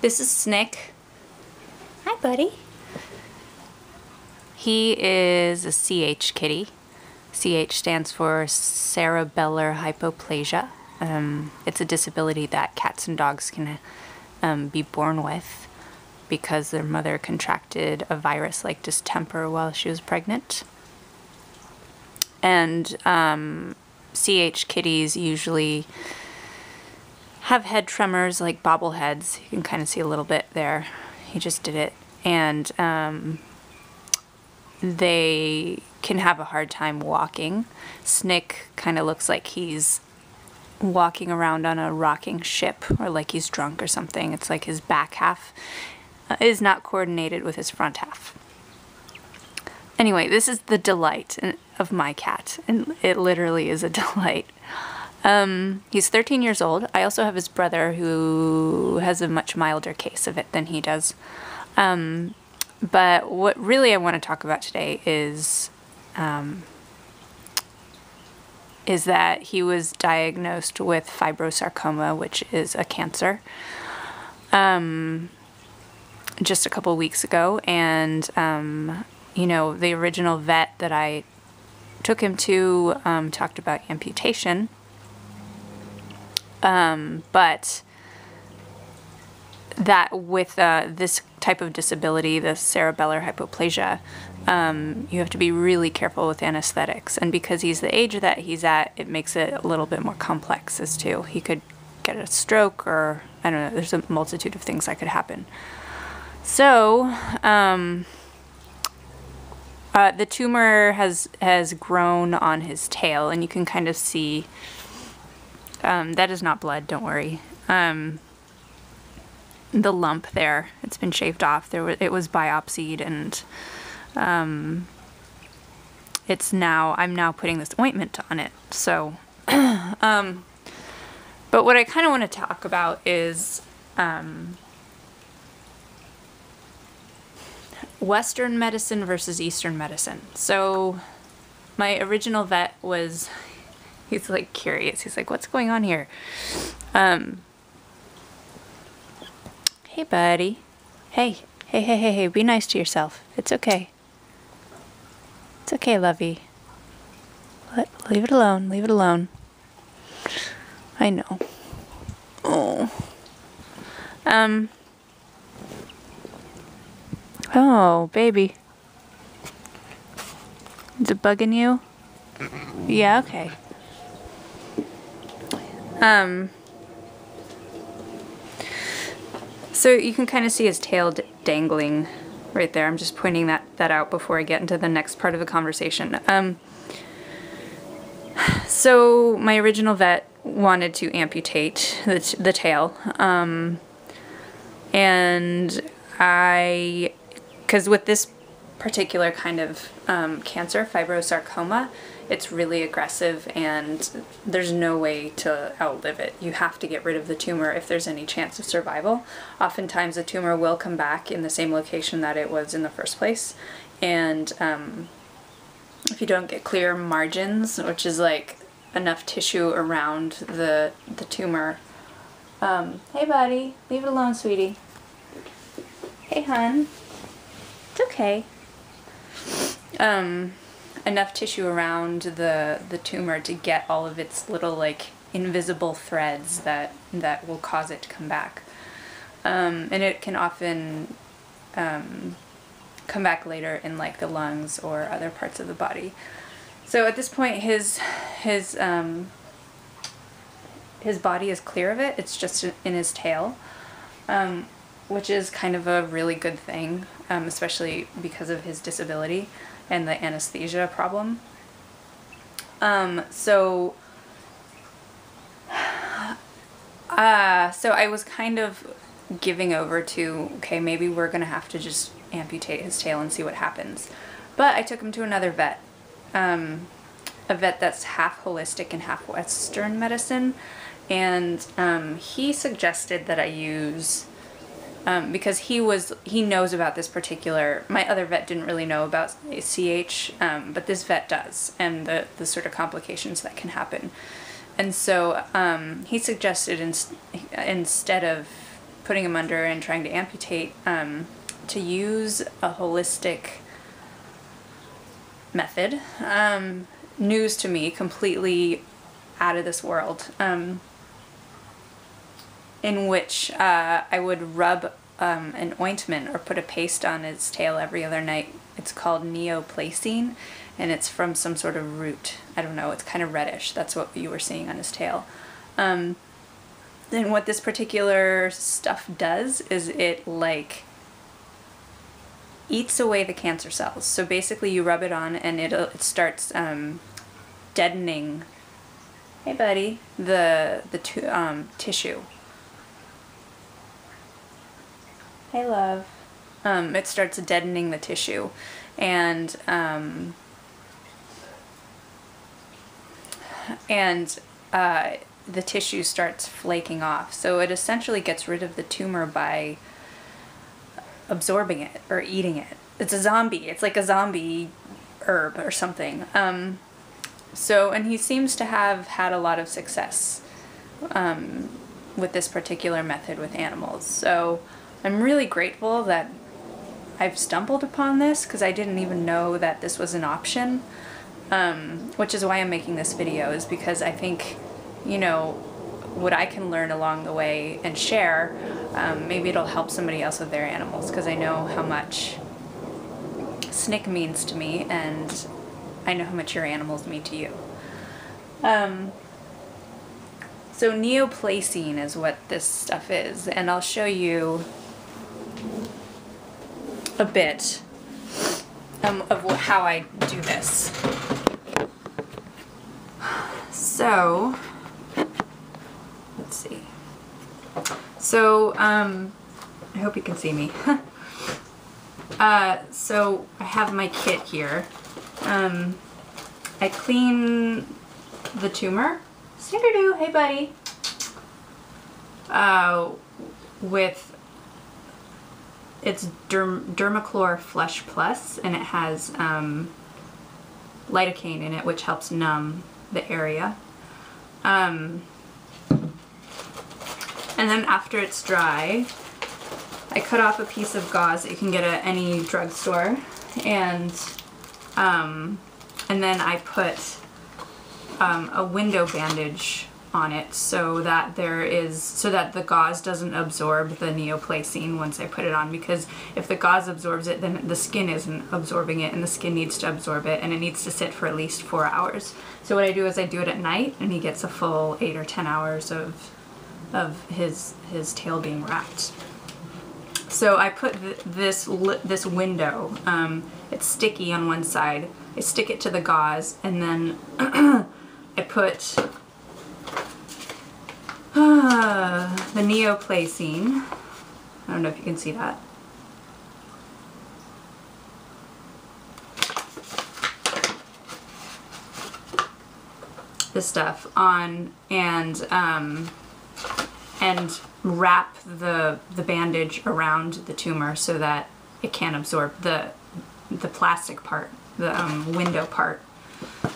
This is Snick. Hi, buddy. He is a CH kitty. CH stands for cerebellar hypoplasia. It's a disability that cats and dogs can be born with because their mother contracted a virus like distemper while she was pregnant. And CH kitties usually have head tremors like bobbleheads. You can kind of see a little bit there. He just did it. And they can have a hard time walking. Snick kind of looks like he's walking around on a rocking ship, or like he's drunk or something. It's like his back half is not coordinated with his front half. Anyway, this is the delight of my cat, and it literally is a delight. He's 13 years old. I also have his brother who has a much milder case of it than he does. But what really I want to talk about today is that he was diagnosed with fibrosarcoma, which is a cancer, just a couple weeks ago. And, you know, the original vet that I took him to talked about amputation. But that with this type of disability, the cerebellar hypoplasia, you have to be really careful with anesthetics. And because he's the age that he's at, it makes it a little bit more complex as to he could get a stroke, or I don't know, there's a multitude of things that could happen. So the tumor has grown on his tail, and you can kind of see that is not blood, don't worry. The lump there, it's been shaved off. It was biopsied, and I'm now putting this ointment on it. So, but what I kind of want to talk about is Western medicine versus Eastern medicine. So my original vet was, he's like curious. He's like, what's going on here? Hey, buddy. Hey, be nice to yourself. It's okay. It's okay, lovey. Leave it alone, leave it alone. I know. Oh. Oh, baby. Is it bugging you? Yeah, okay. So you can kind of see his tail dangling right there. I'm just pointing that out before I get into the next part of the conversation. So my original vet wanted to amputate the tail. And because with this particular kind of cancer, fibrosarcoma, it's really aggressive and there's no way to outlive it. You have to get rid of the tumor if there's any chance of survival. Oftentimes the tumor will come back in the same location that it was in the first place. And if you don't get clear margins, which is like enough tissue around the tumor. Hey buddy, leave it alone, sweetie. Hey hun, it's okay. Enough tissue around the tumor to get all of its little like invisible threads that will cause it to come back. And it can often come back later in like the lungs or other parts of the body. So at this point his body is clear of it. It's just in his tail, which is kind of a really good thing, especially because of his disability and the anesthesia problem. So I was kind of giving over to, okay, maybe we're gonna have to just amputate his tail and see what happens. But I took him to another vet, a vet that's half holistic and half Western medicine, and he suggested that I use, because he knows about this particular, my other vet didn't really know about CH, but this vet does, and the sort of complications that can happen. And so he suggested instead of putting him under and trying to amputate, to use a holistic method. News to me, completely out of this world, in which I would rub an ointment or put a paste on his tail every other night. It's called neoplacine, and it's from some sort of root. I don't know, it's kind of reddish. That's what you were seeing on his tail. Then what this particular stuff does is it like eats away the cancer cells. So basically you rub it on and it starts deadening, hey buddy, the tissue. Hey love. It starts deadening the tissue, and the tissue starts flaking off. So it essentially gets rid of the tumor by absorbing it or eating it. It's a zombie. It's like a zombie herb or something. So, and he seems to have had a lot of success with this particular method with animals. So I'm really grateful that I've stumbled upon this, because I didn't even know that this was an option, which is why I'm making this video, is because I think, you know, what I can learn along the way and share, maybe it'll help somebody else with their animals, because I know how much SNCC means to me, and I know how much your animals mean to you. So neoplacine is what this stuff is, and I'll show you a bit of how I do this. So, let's see. So, I hope you can see me. So I have my kit here. I clean the tumor. Snickerdo, hey buddy. With it's Dermachlor Flesh Plus, and it has lidocaine in it, which helps numb the area. And then after it's dry, I cut off a piece of gauze that you can get at any drugstore, and then I put a window bandage on it so that the gauze doesn't absorb the neoplacine once I put it on, because if the gauze absorbs it, then the skin isn't absorbing it, and the skin needs to absorb it, and it needs to sit for at least 4 hours. So what I do is I do it at night, and he gets a full 8 or 10 hours of his tail being wrapped. So I put this window, it's sticky on one side, I stick it to the gauze, and then I put the neoplacine. I don't know if you can see that. This stuff on, and wrap the bandage around the tumor so that it can't absorb the plastic part, the window part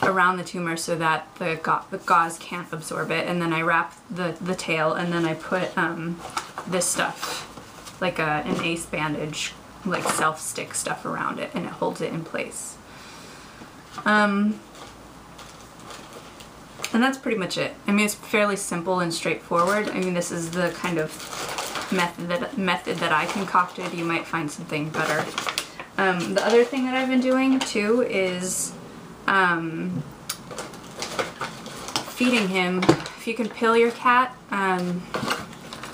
around the tumor, so that the gauze can't absorb it. And then I wrap the tail, and then I put this stuff, like an ace bandage, like self-stick stuff around it, and it holds it in place. And that's pretty much it. I mean, it's fairly simple and straightforward. I mean, this is the kind of method that I concocted. You might find something better. The other thing that I've been doing too is feeding him. If you can pill your cat,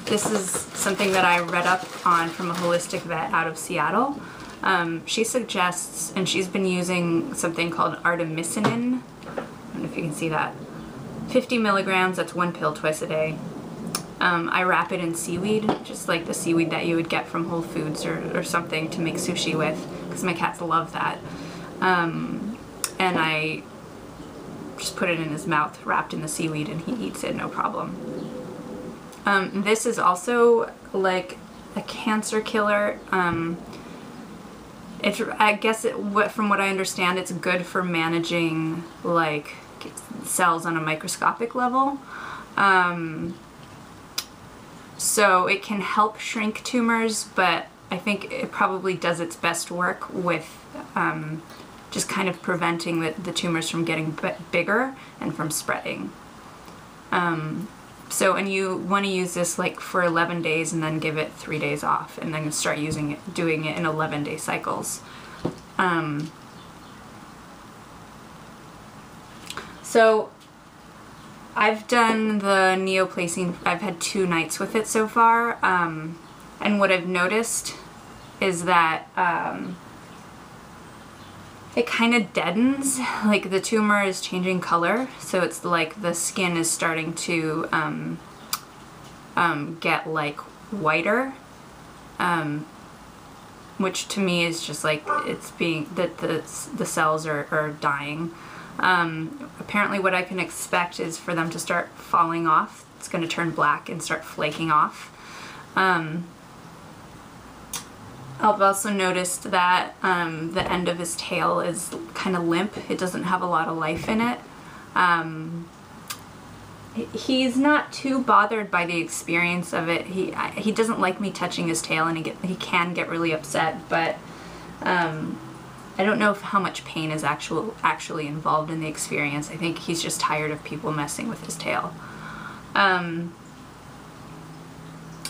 this is something that I read up on from a holistic vet out of Seattle. She suggests, and she's been using something called artemisinin. I don't know if you can see that. 50 milligrams, that's 1 pill twice a day. I wrap it in seaweed, just like the seaweed that you would get from Whole Foods or something to make sushi with, because my cats love that. And I just put it in his mouth, wrapped in the seaweed, and he eats it, no problem. This is also like a cancer killer. I guess from what I understand, it's good for managing like cells on a microscopic level. So it can help shrink tumors, but I think it probably does its best work with just kind of preventing the tumors from getting bigger and from spreading. So, and you want to use this like for 11 days and then give it 3 days off, and then start doing it in 11-day cycles. So I've done the neoplacing, I've had 2 nights with it so far, and what I've noticed is that it kind of deadens, like the tumor is changing color, so it's like the skin is starting to get like whiter, which to me is just like it's being, that the cells are dying. Apparently what I can expect is for them to start falling off. It's going to turn black and start flaking off. I've also noticed that the end of his tail is kind of limp. It doesn't have a lot of life in it. He's not too bothered by the experience of it. He doesn't like me touching his tail, and he can get really upset, but I don't know how much pain is actually involved in the experience. I think he's just tired of people messing with his tail.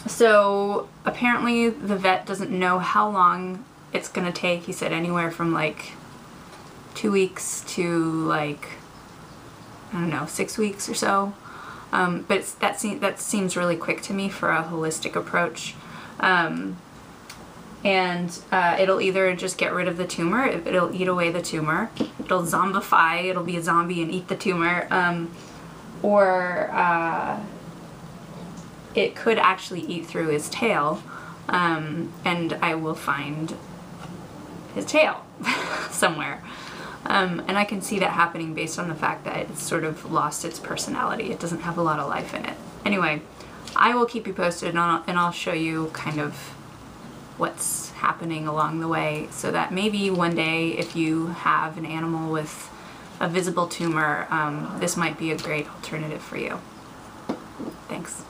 So apparently the vet doesn't know how long it's gonna take. He said anywhere from like 2 weeks to like, I don't know, 6 weeks or so. But that seems really quick to me for a holistic approach. And it'll either just get rid of the tumor, it'll eat away the tumor, it'll zombify, it'll be a zombie and eat the tumor, or it could actually eat through his tail, and I will find his tail somewhere. And I can see that happening based on the fact that it's sort of lost its personality. It doesn't have a lot of life in it. Anyway, I will keep you posted, and I'll show you kind of what's happening along the way, so that maybe one day if you have an animal with a visible tumor, this might be a great alternative for you. Thanks.